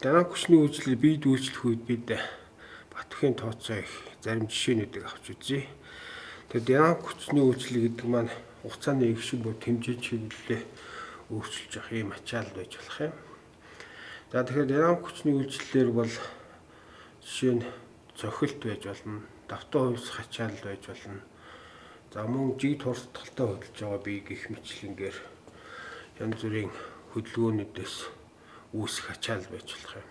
Динамик хүчний үйлчлэл бие дүүлчлэх үед бид Батбахийн тооцоо их зарим жишээнүүдийг авч үзье. Тэгэхээр динамик хүчний үйлчлэл гэдэг маань хугацааны их шиг тэмжиж чиглэлээ өөрчилж явах юм ачаал байж болох юм. За тэгэхээр динамик хүчний үйлчлэлээр бол жишээ нь цохилт байж болно, давтан хувьсах ачаал байж болно. За мөн жиг туртгалтай хөдөлж байгаа бие гих мэтлэнгээр янз бүрийн хөдөлгөөнүүдээс үүсэх ачаал байж болох юм.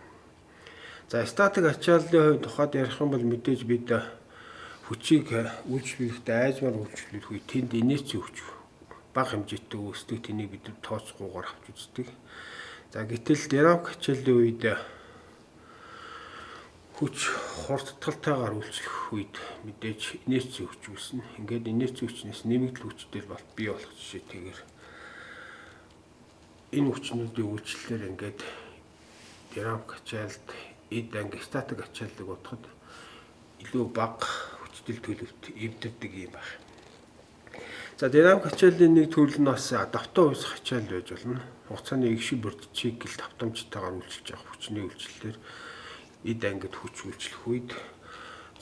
За статик ачааллын тухайд ярих юм бол мэдээж бид хүчийг үйлчлүүлэхдээ айзмаар үйлчлүүлэх үед тэнд инерцийн хүч бага хэмжээтэй үүсдэг, тэнийг бид тооцоогүйгээр авч үздэг. За гэтэл динамик ачааллын үед хүч хурдтгалтайгаар үйлчлэх үед мэдээж инерцийн хүч үүснэ. Ингээд инерцийн хүчнээс нэмэгдэл хүчтэй бий болох жишээтэйгээр энэ хүчнүүдийн үйлчлэлээр ингээд динамик ачаалт эд анги статик ачааллыг бодоход илүү бага хүчтэй төлөвт эвдэрдэг юм байна. За динамик ачааллын нэг төрөл нь бас давтан хувьсах ачаал байж болно. Хугацааны их шиг бүрдчийг гэл давтамжтайгаар үйлчилж явах хүчний үйлчлэлээр эд ангид хүч үйлчлэх үед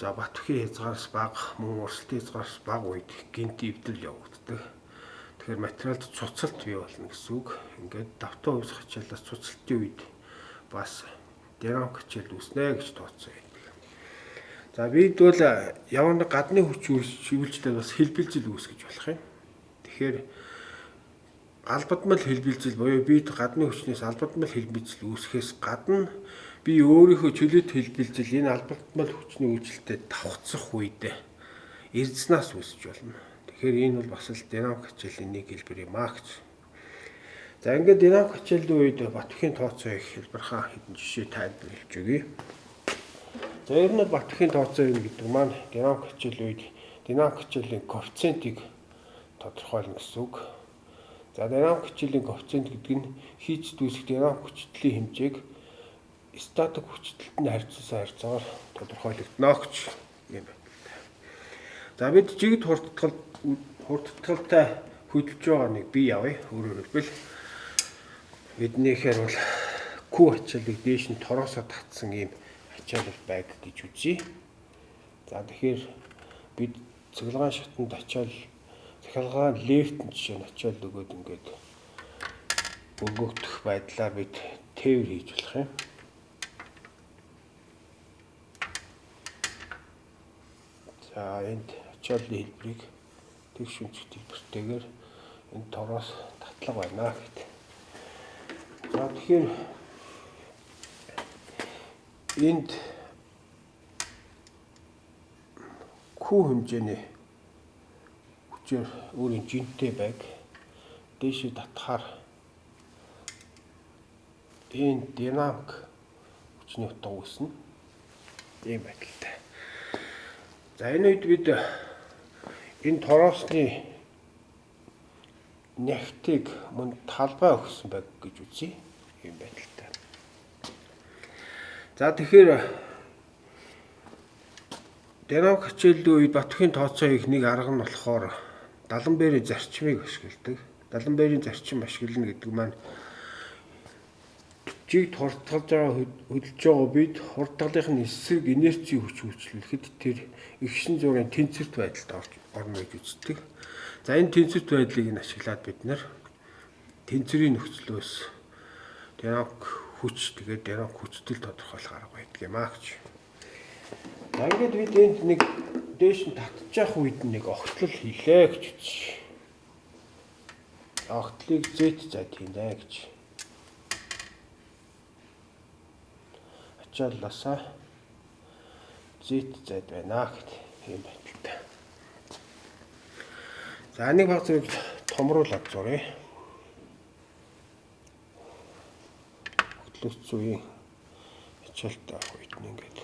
за Батбахийн хязгаараас бага, мөн урсалтын хязгаараас бага үед гинт эвдрэл явагддаг. Тэгэхээр материалд цуцалт бий болно гэсэн үг. Ингээд давтан хувьсах ачааллаас цуцалтын үед бас динамик ачаал үүснэ гэж тооцоо байдаг. За бид бол ямар нэг гадны хүч үйлчлэлээр бас хэлбэлзэл үүсгэж болох юм. Тэгэхээр албадмал хэлбэлзэл буюу бид гадны хүчнээс албадмал хэлбэлзэл үүсгэхээс гадна би өөрийнхөө чөлөөт хэлбэлзэл энэ албадмал хүчний үйлчлэлтэд давхцах үед эрдэнэс үүсэж болно. Тэгэхээр энэ бол бас л динамик ачааллын нэг хэлбэр юм аа гэж. За ингээд динамик ачааллын үед Батбахийн тооцоо их хэлбэрхаа хэдэн жишээ тайлбарлаж өгье. За ер нь Батбахийн тооцоо юм гэдэг маань динамик ачааллын үед динамик ачааллын коэффициентийг тодорхойлно гэсэн үг. За динамик ачааллын коэффициент гэдэг нь хийж дүүсэх динамик хүчтэлийн хэмжээг статик хүчтэлтэнд харьцуулсан харьцаагаар тодорхойлогдно гэж юм байна. За бид жигд хурдтгалтай хөдөлж байгаа нэг бие авъя. Өөрөөр хэлбэл биднийхээр бол Q ачааллыг дээш нь тороосоо татсан ийм ачаал байг гэж үзье. За тэгэхээр бид цэглэгаан шатанд ачаал цахилгаан лефтэн жишээ нь ачаал өгөөд ингээд өргөгдөх байдлаар бид тээвэр хийж болох юм. За энд ачааллын хэлбэрийг тэгш үнцгт хэлбэртэйгээр энэ тороос татлага байна гэдэг. За тэгэхээр энд Q хэмжээний хүчээр өөрийн жинтэй байг дээшээ татахаар энэ динамик хүчний утга үүснэ. Ийм байдалтай. За энэ үед бид энэ тороосны нягтыг мөн талбай өгсөн байг гэж үзье. Ийм байдалтай. За тэгэхээр динамик ачааллын үед Батбахийн тооцоо их нэг арга нь болохоор Даланберийн зарчмыг ашигладаг. Даланберийн зарчим ашиглана гэдэг маань жигд хурдтгалж байгаа хөдөлж байгаа бид хурдтгалынхын эсрэг инерцийн хүч үйлчлүүлэхэд тэр эгшин зургийн тэнцвэрт байдалд орно гэж үздэг. За энэ тэнцвэрт байдлыг нь ашиглаад бид нэр тэнцвэрийн нөхцлөөс динамик хүч тэгээд динамик хүчтэл тодорхойлох арга байдаг юм аа гэж. За ингээд бид энд нэг дээш нь татчих явах үед нэг огтлол хийлээ гэж үзье. Огтлыг Z зайд хийнэ гэж. Ачааллаасаа Z зайд байна гэдэг юм байдалтай. За нэг баг зэрэг томруулаад зуръя. Огтлогч үеийн ачаалтай авах үед нь ингээд.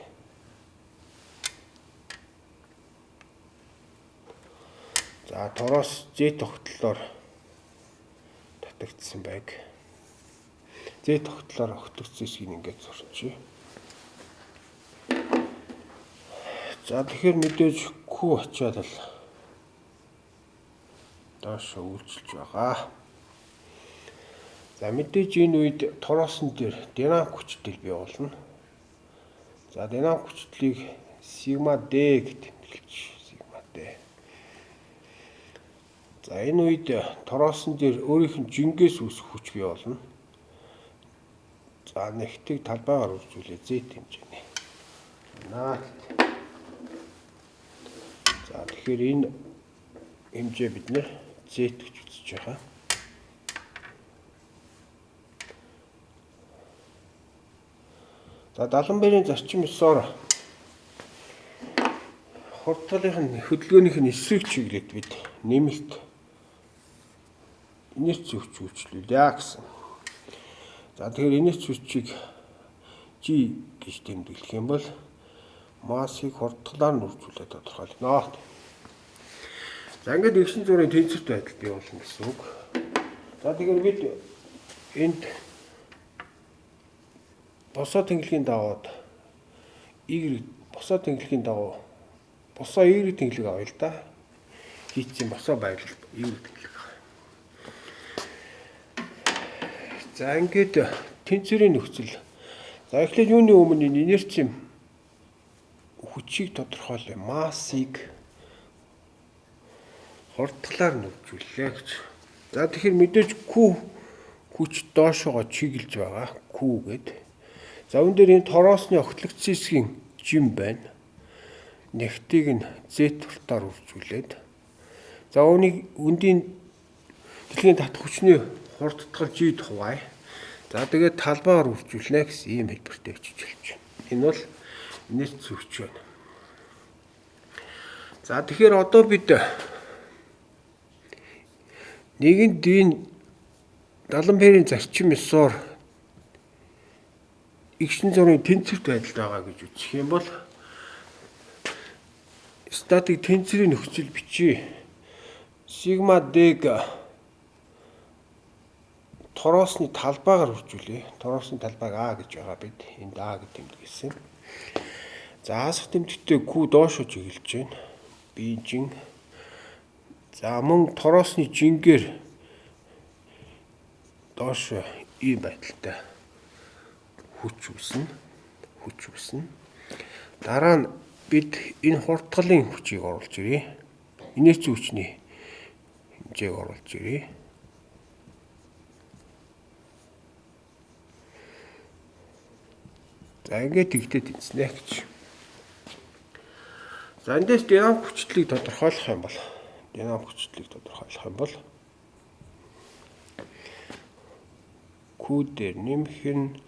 За тороос Z огтлоор татагдсан байг. Z огтлоор огтлогч зэсгийг ингээд зурчих. За тэгэхээр мэдээж Q ачаал бол доош үйлчилж байгаа. За мэдээж энэ үед тороосон дээр динамик хүчтэй бий болно. За динамик хүчлийг сигма D гэдэг тэмдэглэж сигма D. За энэ үед тороосон дээр өөрийнх нь жингээс үүсэх хүч бий болно. За нэгтийг талбайгаар үржүүлээ Z хэмжээний. За тэгэхээр энэ хэмжээ бид нэр Z гэж үзэж байгаа. За даланбэрийн зарчим ёсоор хурдгалын хөдөлгөөнийх нь эсрэг чиглэлд бид нэмэлт инерц хүч үйлчлүүлээ гэсэн. За тэгэхээр инерц хүчийг G гэж тэмдэглэх юм бол массыг хурдгалаар нь үржүүлээд тодорхойлно. За ингээд эгшин зургийн тэнцвэрт байдал бий болно гэсэн үг. За тэгэхээр бид энд босоо тэнглэгийн даваад босоо тэнглэгийн дагуу босоо Y тэнглэг авъя л да. Хийцэн босоо байрлал Y тэнглэг авъя. За ингээд тэнцвэрийн нөхцөл. За эхлээд юуны өмнө инерцийн хүчийг тодорхойлъё. Массыг хурдгалаар нь үржүүллээ гэж. За тэгэхээр мэдээж Q хүч доошоо чиглэж байгаа. Q гэдэг. За үүн дээр энэ тороосны огтлогдсон хэсгийн жим байна. Нэгтийг нь Z тултаар үржүүлээд. За үндийн дэлхийн татах хүчний хурдтгал G хувай. За тэгээд талбайгаар үржүүлнэ гэсэн ийм хэлбэртэй бичиж хэлж байна. Энэ бол инерц хүч байна. За тэгэхээр одоо бид нэгэнд энэ даланбэрийн зарчим ёсоор эгшин зургийн тэнцвэрт байдалд байгаа гэж үзэх юм бол статик тэнцвэрийн нөхцөл бичиж сигма D-г тороосны талбайгаар үржүүлээ. Тороосны талбайг А гэж байгаа бид энд А гэж тэмдэглэсэн. За асах тэмдэгтээ Q доошоо чиглэж байна. Бижин. За мөн тороосны жингээр доошоо ийм байдалтай хүч үүснэ. Дараа нь бид энэ хурдгалын хүчийг оруулж ирье. Инерц хүчний хэмжээг оруулж ирье. За ингээд тэгтээ тэнцэнэ гэж. За эндээс динамик хүчлийг тодорхойлох юм бол Q дээр нэмэх нь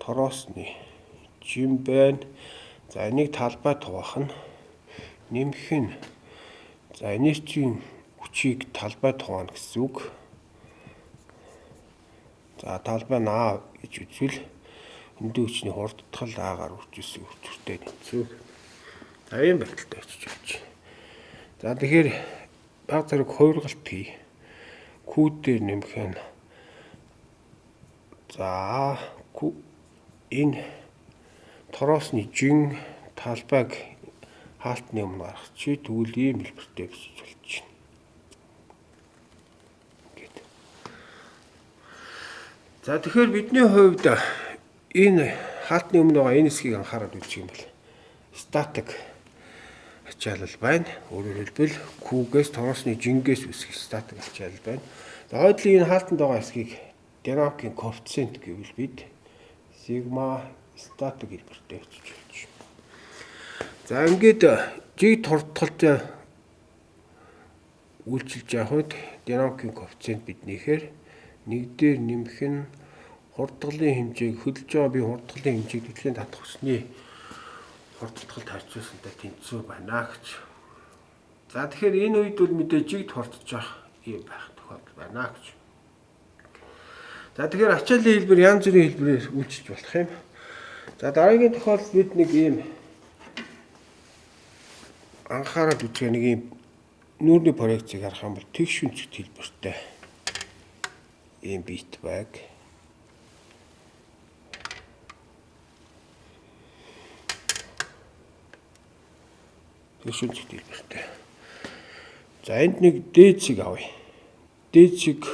тороосны жим байна. За энийг талбай туваах нь нэмэх нь за инерцийн хүчийг талбай туваана гэсэн үг. За талбай нь А гэж үзвэл эндээ хүчний хурдтгал Агаар үржүүлсэн хүчтэй тэнцвэр. За ийм байдалтай очиж байна. За тэгэхээр баг зэрэг хувиргалт хий. Q дээр нэмэх нь за энэ тороосны жин талбайг хаалтны өмнө гаргах чи тэгвэл ийм хэлбэртэй бичиж болж байна. Ингээд. За тэгэхээр бидний хувьд энэ хаалтны өмнө байгаа энэ хэсгийг анхаарал үзэх юм бол статик ачаалал байна. Өөрөөр хэлбэл Q-гээс тороосны жингээс үүсэх статик ачаалал байна. За хойдлын энэ хаалтанд байгаа хэсгийг динамикийн коэффициент гэвэл бид сигма статик хэлбэртэй бичиж болж байна. За ингээд жиг хурдтгалд үйлчилж явах үед динамикийн коэффициент биднийхээр 1 дээр нэмэх нь хурдгалын хэмжээг хөдөлж байгаа би хурдгалын хэмжээг дэлхийн татах хүчний хурдтгалд харьцуулсантай тэнцвэр байна гэж. За тэгэхээр энэ үед бол мэдээж жигд хурдж явах юм байх тохиолдол байна гэж. За тэгэхээр ачааллын хэлбэр янз бүрийн хэлбэрээр үйлчилж болох юм. За дараагийн тохиолдолд бид нэг ийм анхаарал үзэх нэг ийм нүүрний проекцийг харах юм бол тэгш үнцгт хэлбэртэй ийм бит байг. Тэгш үнцгт хэлбэртэй. За энд нэг дээцийг авъя. Дээцийг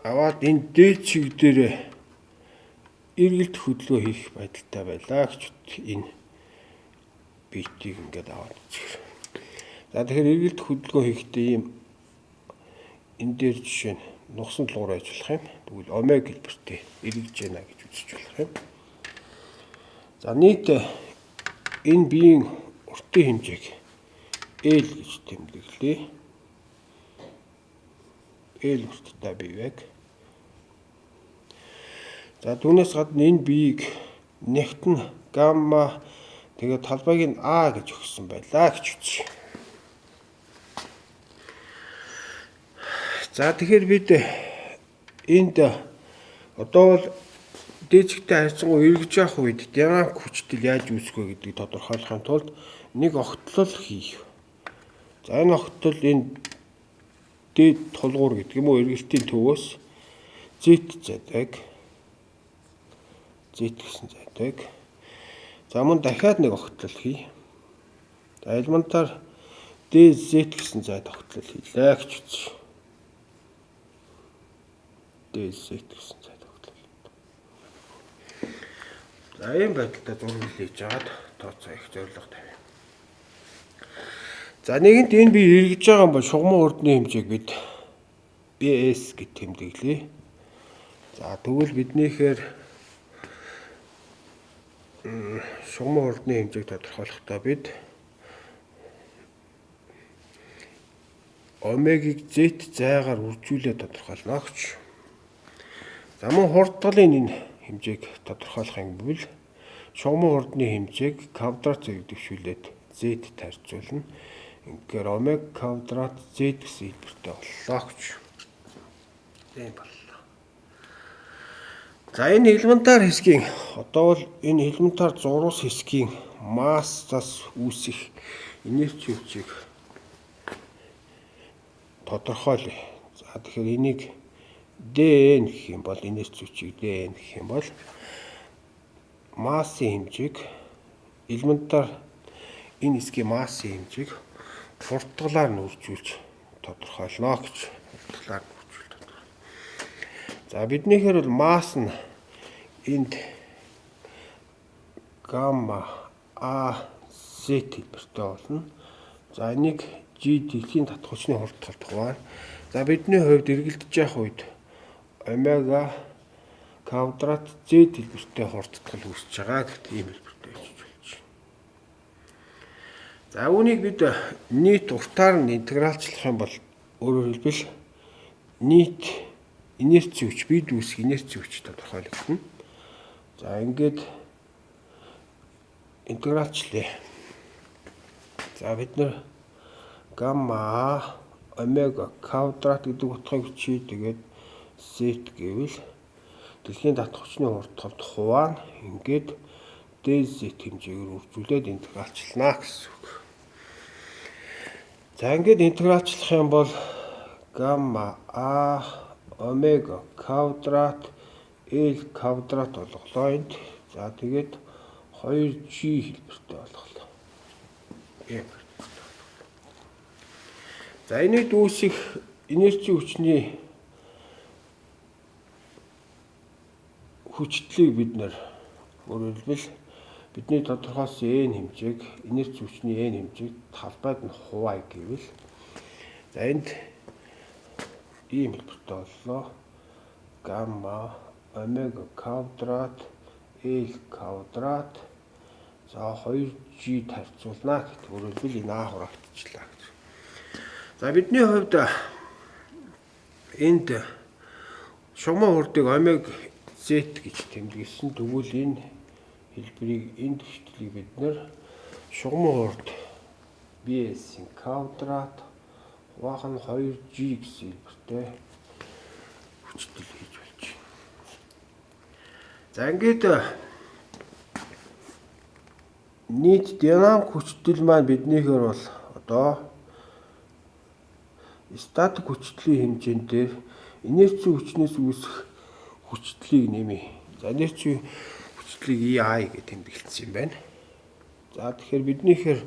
аваад энэ дээд чиг дээр эргэлт хөдөлгөөн хийх байдалтай байлаа гэж энэ биетийг ингээд аваад үзэх. За тэгэхээр эргэлт хөдөлгөөн хийхдээ ийм энэ дээр жишээ нь нугсан тулгуур байж болох юм. Тэгвэл омега хэлбэртэй эргэж яана гэж үзэж болох юм. За нийт энэ биеийн уртын хэмжээг L гэж тэмдэглэе. L урттай бивэг. За түүнээс гадна энэ биеийг нэгтэн гамма тэгээд талбайг нь А гэж өгсөн байлаа гэж үзье. За тэгэхээр бид энд одоо бол дээжигтэй харьцангуй эргэж явах үед динамик хүчтэй яаж үүсэх вэ гэдгийг тодорхойлохын тулд нэг огтлол хийх. За энэ огтлол энэ дээд тулгуур гэдэг юм уу эргэлтийн төвөөс Z задаг. Z гэсэн задаг. За мөн дахиад нэг огтлол хий. За элементар DZ гэсэн зайд огтлол хийлээ гэж үзье. DZ гэсэн зайд огтлол. За ийм байдлаар зураг хийж агаад тооцоо их зорилго тавь. За нэгэнт энэ би эргэж байгаа юм бол шугамын урдны хэмжээг бид BS гэж тэмдэглэе. За тэгвэл биднийхээр шугамын урдны хэмжээг тодорхойлохдоо бид омегийг Z зайгаар үржүүлээ тодорхойлно гэж. За мөн хурдгалын энэ хэмжээг тодорхойлох юм бол шугамын урдны хэмжээг квадрат зэрэгдэвшүүлээд Z тарьцуулна. Ингээд омега квадрат Z гэсэн хэлбэртэй боллоо гэж. Тийм боллоо. За энэ элементар хэсгийн одоо бол энэ элементар зурус хэсгийн массаас үүсэх инерци хүчийг тодорхойлъё. За тэгэхээр энийг Dn гэх юм бол инерци хүчийг Dn гэх юм бол массын хэмжээг элементар энэ хэсгийн массын хэмжээг хурдгалаар нь үржүүлж тодорхойлно гэж. Хурдгалаар нь үржүүл тодорхойлно. За биднийхээр бол масс нь энд гамма А Z хэлбэртэй болно. За энийг G дэлхийн татгуучны хурдгалт хуваана. За бидний хувьд эргэлдэж явах үед омега квадрат Z хэлбэртэй хурдтгал үүсэж байгаа гэдэг ийм хэлбэртэй байж болж байна. За үүнийг бид нийт уртаар нь интегралчлах юм бол өөрөөр хэлбэл нийт инерци хүч бид үүсэх инерци хүч тодорхойлогдно. За ингээд интегралчлая. За бид нэр гамма омега квадрат гэдэг утгыг чи тэгээд Z гэвэл дэлхийн татгуучны хурдгалт хуваана. Ингээд DZ хэмжээгээр үржүүлээд интегралчлана гэсэн үг. За ингээд интегралчлах юм бол гамма А омега квадрат L квадрат болголоо энд. За тэгээд 2G хэлбэртэй болголоо. За энийг үүсэх инерци хүчний хүчтлийг бид нэр өөрөөр хэлбэл бидний тодорхойлсон N хэмжээг инерци хүчний N хэмжээг талбайд нь хуваая гэвэл за энд ийм хэлбэртэй боллоо. Гамма омега квадрат L квадрат за 2G тарьцуулна гэдэг. Өөрөөр хэлбэл энэ А хурагдчихлаа гэж. За бидний хувьд энд шугамын урдыг омега Z гэж тэмдэглэсэн. Тэгвэл энэ хэлбэрийг энд хэвтлийг бид нэр шугамын урд BS-ийн квадрат хуваах нь 2G гэсэн хэлбэртэй хүчтэй хийж болж байна. За ингээд нийт динамик хүчтэй маань биднийхээр бол одоо статик хүчтлийн хэмжээнд дээр инерци хүчнээс үүсэх хүчтлийг нэмье. За инерци хүчтлийг EI гэж тэмдэглэсэн юм байна. За тэгэхээр биднийхээр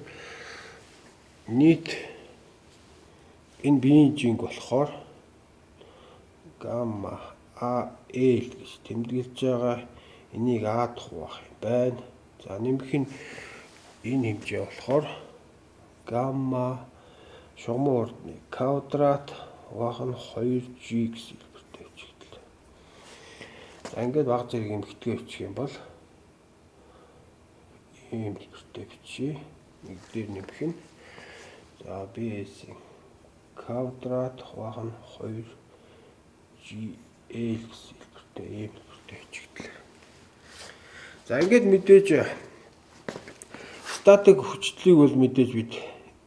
нийт энэ биеийн жинг болохоор гамма А L гэж тэмдэглэж байгаа. Энийг А хуваах юм байна. За нэмэх нь энэ хэмжээ болохоор гамма шугамын урдны квадрат хуваах нь 2G гэсэн хэлбэртэй бичигдэл. За ингээд баг зэрэг эмхтгээ бичих юм бол ийм хэлбэртэй бичиж нэг дээр нэмэх нь за BS-ийн квадрат хуваах нь 2GL гэсэн хэлбэртэй ийм хэлбэртэй бичигдэл. За ингээд мэдээж статик хүчлийг бол мэдээж бид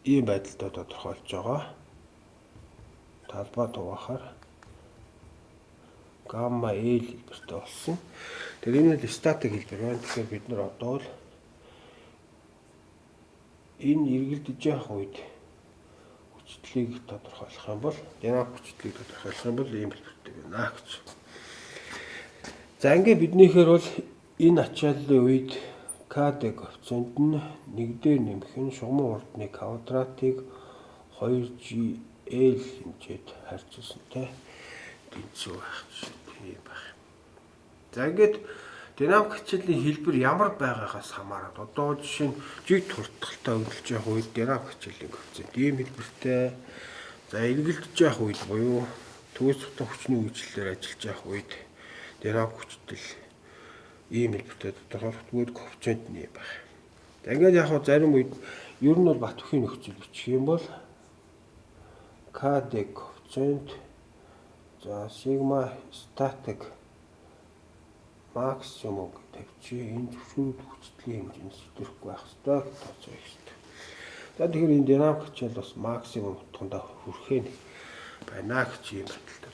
ийм байдалтай тодорхойлж байгаа. Талбай хуваахаар гамма L хэлбэртэй болсон. Тэгэхээр энэ л статик хэлбэр байна. Тэгэхээр бид нар одоо л энэ эргэлдэж явах үед хүчлийг тодорхойлох юм бол динамик хүчлийг тодорхойлох юм бол ийм хэлбэртэй байна гэж. За ингээд биднийхээр бол энэ ачааллын үед КД коэффициент нь 1 дээр нэмэх нь шугамын урдны квадратыг 2GL хэмжээд харьцуулсантай тэнцүү байх жишээ юм байна. За ингээд динамик хичээлийн хэлбэр ямар байгаагаас хамаарат одоо жишээ нь жиг туртгалтай хөдөлж явах үед динамик хичээлийн коэффициент ийм хэлбэртэй. За эргэлдэж явах үед буюу төгс дутуу хүчний үйлчлэлээр ажиллаж явах үед динамик хүчтэй ийм хэлбэртэй тодорхойлогдмоор коэффициент нь юм байна. За ингээд яг зарим үед ер нь бол бат бүхий нөхцөл бичих юм бол КД коэффициент за сигма статик максимум тавьчих энэ зөвшөөрөл хүчтэй хэмжээс идэвхгүй байх ёстой гэж тооцоо хийх ёстой. За тэгэхээр энэ динамик хичээл бас максимум утгандаа хүрэхээ байна гэж ийм байдалтай